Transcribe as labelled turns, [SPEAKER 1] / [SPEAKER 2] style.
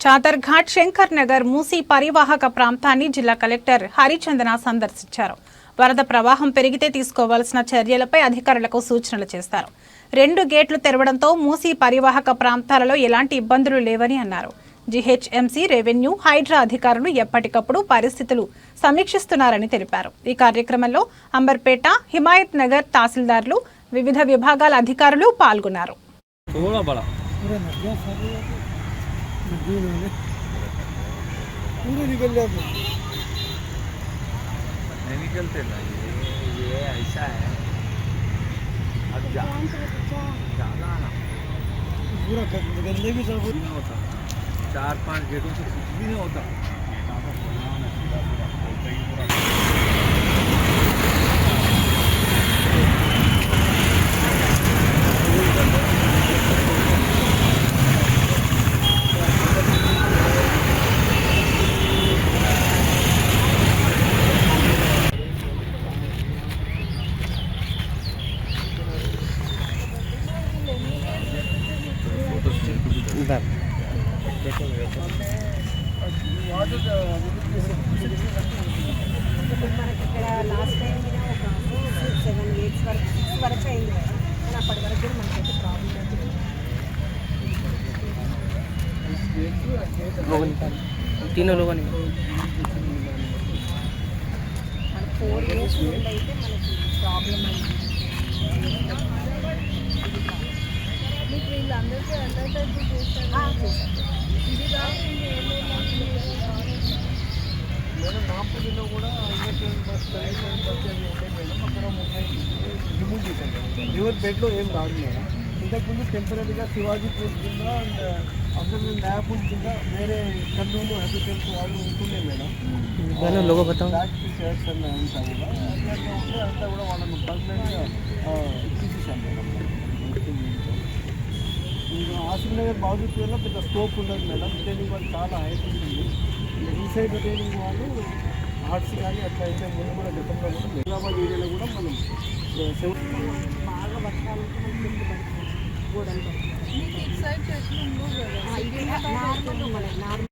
[SPEAKER 1] చాదర్ఘాట్ శంకర్ నగర్ మూసీ పరివాహక ప్రాంతాన్ని జిల్లా కలెక్టర్ హరిచందన సందర్శించారు. వరద ప్రవాహం పెరిగితే తీసుకోవాల్సిన చర్యలపై అధికారులకు సూచనలు చేశారు. 2 గేట్లు తెరవడంతో మూసీ పరివాహక ప్రాంతాలలో ఎలాంటి ఇబ్బందులు లేవని అన్నారు. జీహెచ్ఎంసీ, రెవెన్యూ, హైడ్రా అధికారులు ఎప్పటికప్పుడు పరిస్థితులు సమీక్షిస్తున్నారని తెలిపారు. ఈ కార్యక్రమంలో అంబర్పేట, హిమాయత్ నగర్ తహసీల్దార్లు, వివిధ విభాగాల అధికారులు పాల్గొన్నారు.
[SPEAKER 2] निकलते ना ये ऐसा है। अब ज़्यादा ना पूरा गंदे भी सब नहीं होता, 4-5 गेटों से कुछ भी नहीं होता।
[SPEAKER 3] మనకి ఇక్కడ లాస్ట్ టైం కూడా ఒక 7 గేట్స్ వరకు 6 వరకు అయింది కదా, కానీ అప్పటి వరకు కూడా మనకైతే ప్రాబ్లం అవుతుంది.
[SPEAKER 4] तीनों लोगों ने
[SPEAKER 3] 4 years నుండి అయితే మనకి ప్రాబ్లం అయింది.
[SPEAKER 5] మీకు వీళ్ళందరికీ అండర్టేక్ చేస్తారు. ఇది కాకుండా
[SPEAKER 2] మేడం నాంపల్లిలో కూడా రిమూవ్ చేశాను. రివర్ బెడ్లో ఏం రాదు మేడం. ఇంతకుముందు టెంపరీగా శివాజీ ప్లేస్ కింద అండ్ అందరూ న్యాయపూల్ కింద వేరే కర్నూలు హ్యాబిటెంట్స్ వాళ్ళు ఉంటుండే మేడం.
[SPEAKER 4] लोगों बताओ
[SPEAKER 2] బ్యాక్ టీచర్స్ అండ్ అంతా కూడా అట్లా ఉంటే అంతా కూడా వాళ్ళని పర్మనెంట్గా తీసేసాను మేడం. ఆసిఫ్ నగర్ బాజుపేలో పెద్ద స్కోప్ ఉండదు మేడం. రిటైనింగ్ వాళ్ళు చాలా హైట్ ఉంటుంది. ఈ సైడ్ రిటైనింగ్ వాళ్ళు ఆర్ట్స్ కానీ అట్లా అయితే ముందు కూడా గతంలో కూడా హైదరాబాద్ ఏరియాలో కూడా మనం
[SPEAKER 3] బాగా వర్షాలకి మనకి కింద పడుతుంది గోడలు.
[SPEAKER 5] మీకు ఇటు సైడ్ చెట్లు ఉండవు కదా.
[SPEAKER 3] నార్మల్